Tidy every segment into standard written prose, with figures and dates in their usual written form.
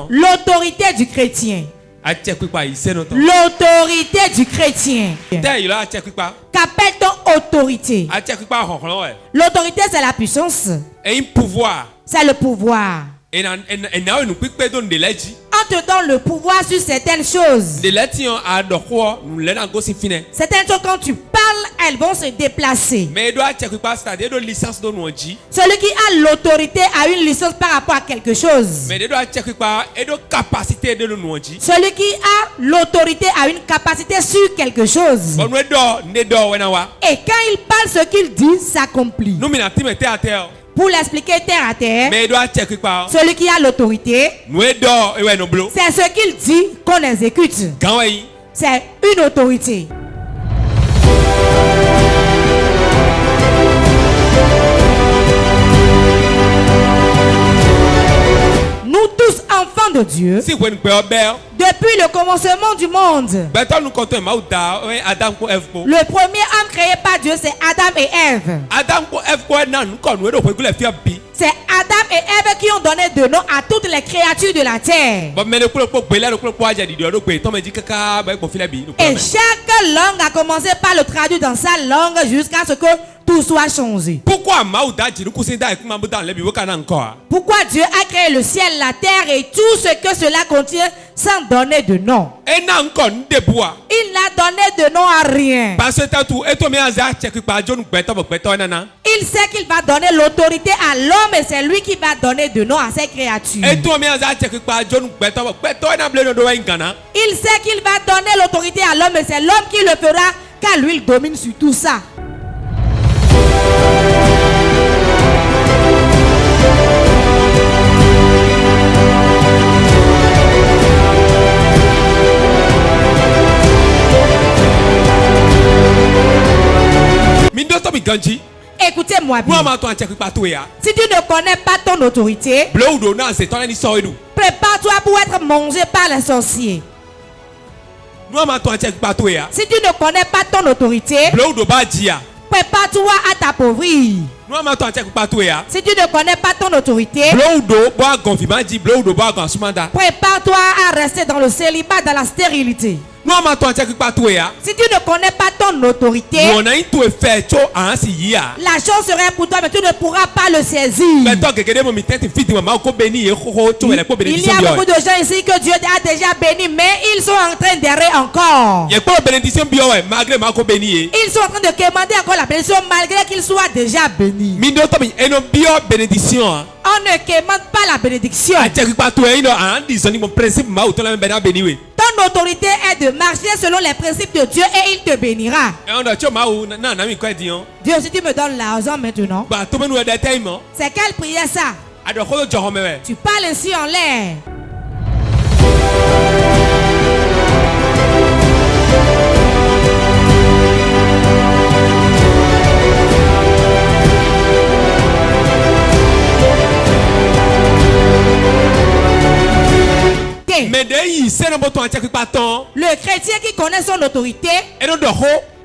L'autorité du chrétien. L'autorité du chrétien. Qu'appelle-t-on autorité? L'autorité, c'est la puissance. C'est le pouvoir. On te donne le pouvoir sur certaines choses. Certaines choses, quand tu parles, elles vont se déplacer. Celui qui a l'autorité a une licence par rapport à quelque chose. Celui qui a l'autorité a une capacité sur quelque chose. Et quand il parle, ce qu'il dit s'accomplit. Pour l'expliquer terre à terre, celui qui a l'autorité, c'est ce qu'il dit qu'on exécute. C'est une autorité. Nous tous enfants de Dieu, depuis le commencement du monde, le premier homme créé par Dieu, c'est Adam et Ève. C'est Adam et Ève qui ont donné de nom à toutes les créatures de la terre. Et chaque langue a commencé par le traduire dans sa langue jusqu'à ce que tout soit changé. Pourquoi Dieu a créé le ciel, la terre et tout ce que cela contient sans donner de nom? Il n'a donné de nom à rien. Il sait qu'il va donner l'autorité à l'homme et c'est lui qui va donner de nom à ses créatures. Il sait qu'il va donner l'autorité à l'homme et c'est l'homme qui le fera car lui il domine sur tout ça. Écoutez-moi bien. Si tu ne connais pas ton autorité, prépare-toi pour être mangé par les sorciers. Si tu ne connais pas ton autorité, prépare-toi à t'appauvrir. Si tu ne connais pas ton autorité, prépare-toi à rester dans le célibat, dans la stérilité. Si tu ne connais pas ton autorité, la chose serait pour toi, mais tu ne pourras pas le saisir. Il y a beaucoup de gens ici que Dieu a déjà béni, mais ils sont en train d'errer encore. Ils sont en train de quémander encore la bénédiction malgré qu'ils soient déjà bénis. On ne quémande pas la bénédiction. Ton autorité est de marcher selon les principes de Dieu et il te bénira. Dieu, si tu me donnes l'argent maintenant, c'est quelle prière ça? Tu parles ainsi en l'air. Le chrétien qui connaît son autorité,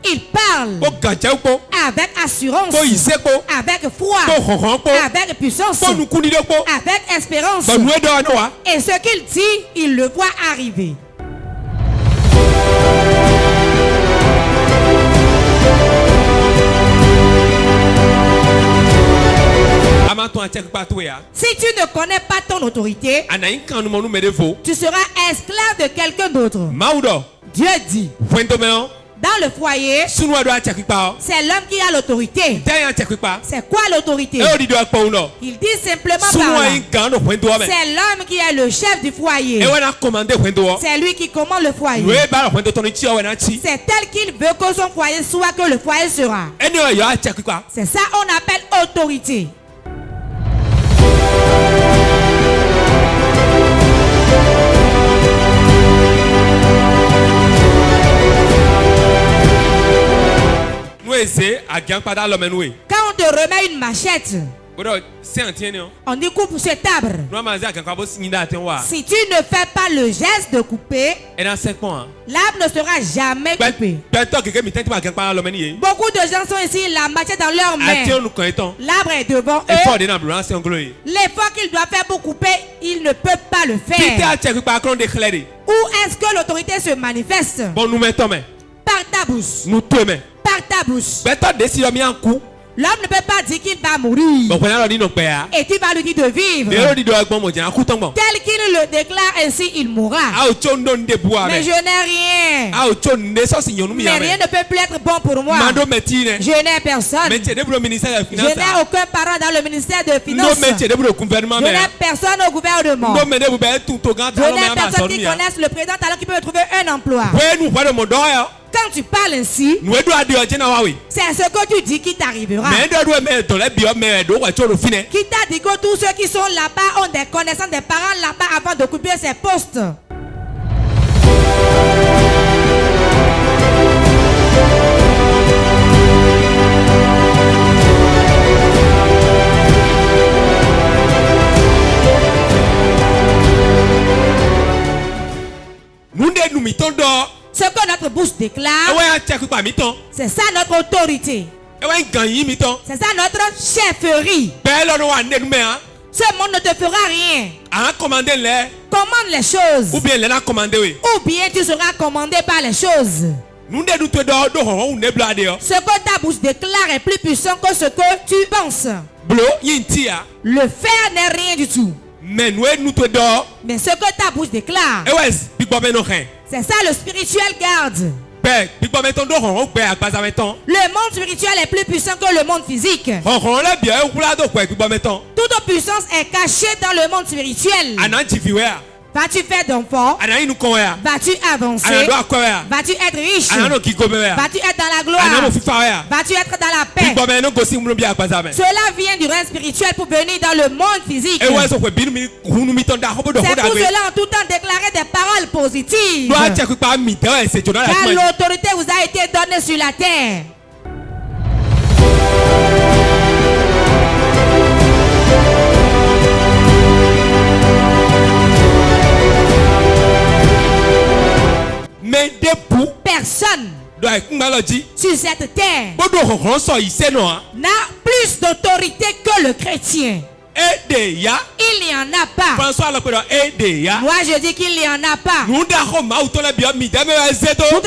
il parle avec assurance, avec foi, avec puissance, avec espérance. Et ce qu'il dit, il le voit arriver. Si tu ne connais pas ton autorité, tu seras esclave de quelqu'un d'autre. Dieu dit, dans le foyer, c'est l'homme qui a l'autorité. C'est quoi l'autorité? Il dit simplement par là, c'est l'homme qui est le chef du foyer. C'est lui qui commande le foyer. C'est tel qu'il veut que son foyer soit que le foyer sera. C'est ça on appelle autorité. Quand on te remet une machette, On dit coupe cet arbre. Si tu ne fais pas le geste de couper, l'arbre ne sera jamais coupé. Beaucoup de gens sont ici, la machette dans leurs mains. L'arbre est devant eux. L'effort qu'ils doivent faire pour couper, ils ne peuvent pas le faire. Où est-ce que l'autorité se manifeste? Par ta bouche. Par ta bouche. L'homme ne peut pas dire qu'il va mourir. Et tu vas lui dire de vivre. Tel qu'il le déclare ainsi, il mourra. Mais je n'ai rien. Mais rien ne peut plus être bon pour moi. Je n'ai personne. Je n'ai aucun parent dans le ministère de Finances. Je n'ai personne au gouvernement. Je n'ai personne qui connaisse le président alors qu'il peut trouver un emploi. Quand tu parles ainsi, c'est ce que tu dis qui t'arrivera. Qui t'a dit que tous ceux qui sont là-bas ont des connaissances des parents là-bas avant d'occuper ces postes. Ce que notre bouche déclare, c'est ça notre autorité. C'est ça notre chefferie. Ce monde ne te fera rien. Commande les choses. Ou bien tu seras commandé par les choses. Ce que ta bouche déclare est plus puissant que ce que tu penses. Le faire n'est rien du tout. Mais ce que ta bouche déclare, c'est ça le spirituel garde. Le monde spirituel est plus puissant que le monde physique. Toute puissance est cachée dans le monde spirituel. Vas-tu faire d'enfants? Vas-tu avancer? Vas-tu être riche? Vas-tu être dans la gloire? Vas-tu être dans la paix? Cela vient du règne spirituel pour venir dans le monde physique. C'est pour cela en tout temps déclarer des paroles positives. Car l'autorité vous a été donnée sur la terre. Mais debout, personne sur cette terre n'a plus d'autorité que le chrétien. Il n'y en a pas. Moi je dis qu'il n'y en a pas. Toutes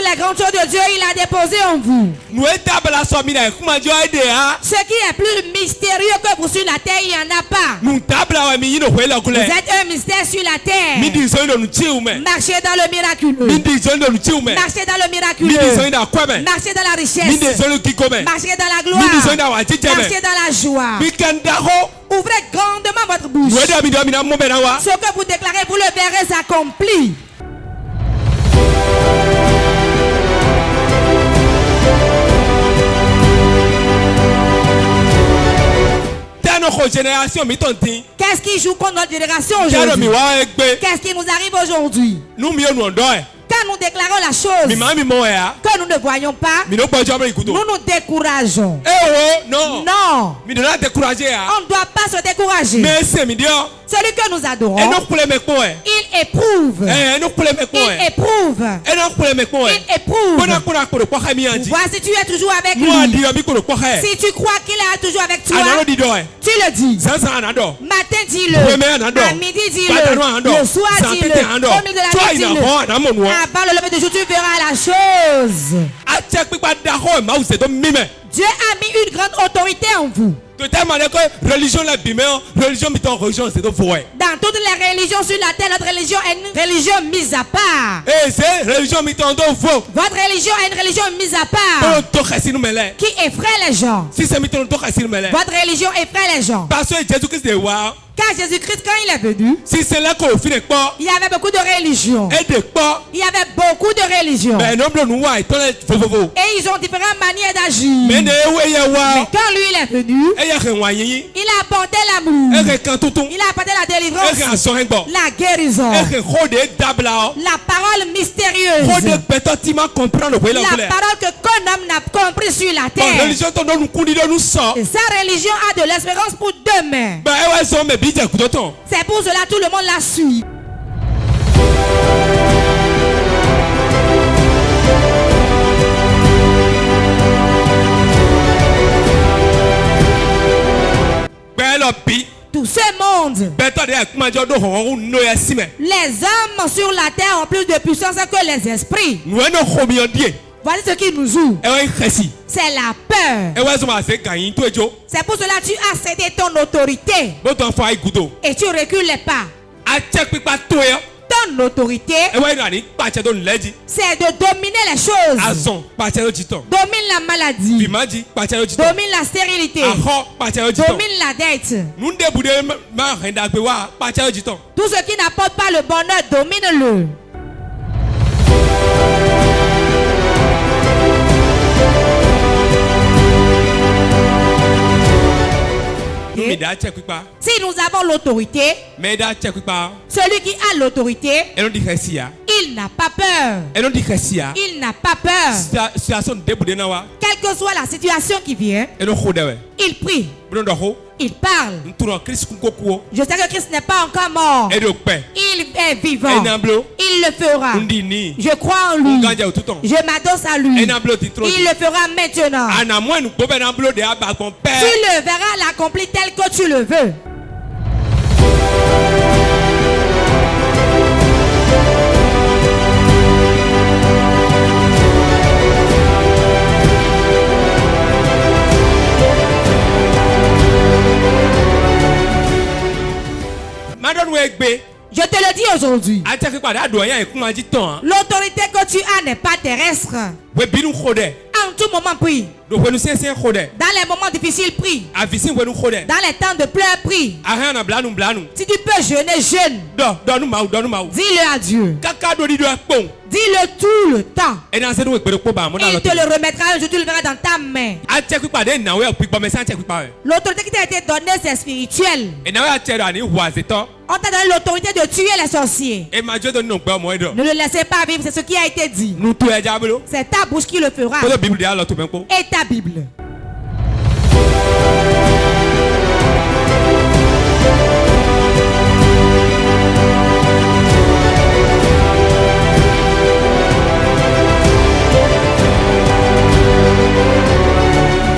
les grandes choses de Dieu il a déposé en vous. Ce qui est plus mystérieux que vous sur la terre, il n'y en a pas. Vous êtes un mystère sur la terre. Marchez dans le miraculeux. Marchez dans le miraculeux. Marchez dans la richesse. Marchez dans la gloire. Marchez dans la joie. Ouvrez grandement votre bouche. Ce que vous déclarez, vous le verrez accompli. Qu'est-ce qui joue contre notre génération aujourd'hui? Qu'est-ce qui nous arrive aujourd'hui? Quand nous déclarons la chose que nous ne voyons pas, nous nous décourageons. Non. On ne doit pas se décourager. Celui que nous adorons, il éprouve. Il éprouve. Vois si tu es toujours avec lui. Si tu crois qu'il est toujours avec toi, tu le dis. Matin, dis-le. À midi, dis-le. Le soir, dis-le. Au milieu de la nuit, dis-le. Avant le lever de jour, tu verras la chose. Dieu a mis une grande autorité en vous. Dans toutes les religions sur la terre, notre religion est une religion mise à part. Votre religion est une religion mise à part qui effraie les gens. Votre religion effraie les gens. Car Jésus-Christ, quand il est venu, si c'est là qu'on finit pas, il y avait beaucoup de religions. Et de quoi? Il y avait beaucoup de religions. Et ils ont différentes manières d'agir. Mais quand lui il est venu, il a apporté l'amour. Il a apporté la délivrance, la guérison, la parole mystérieuse, la parole que qu'un homme n'a compris sur la terre. Et sa religion a de l'espérance pour demain. C'est pour cela tout le monde la suit. Tout ce monde, les hommes sur la terre ont plus de puissance que les esprits. Voici ce qui nous joue. C'est la peur. C'est pour cela que tu as cédé ton autorité. Et tu recules les pas. Ton autorité, c'est de dominer les choses. Domine la maladie. Domine la stérilité. Domine la dette. Tout ce qui n'apporte pas le bonheur, domine-le. Si nous avons l'autorité, celui qui a l'autorité, il n'a pas peur. Il n'a pas peur. Quelle que soit la situation qui vient, il prie. Il parle. Je sais que Christ n'est pas encore mort. Il est vivant. Il le fera. Je crois en lui. Je m'adosse à lui. Il le fera maintenant. Tu le verras l'accomplir tel que tu le veux. Je te le dis aujourd'hui. L'autorité que tu as n'est pas terrestre. En tout moment, prie. Dans les moments difficiles, prie. Dans les temps de pleurs, prie. Si tu peux jeûner, jeûne. Dis-le à Dieu. Dis-le tout le temps. Il te le remettra un jour, tu le verras dans ta main. L'autorité qui t'a été donnée, c'est spirituel. On t'a donné l'autorité de tuer les sorciers. Ne le laissez pas vivre, c'est ce qui a été dit. C'est ta bouche qui le fera. Et ta Bible.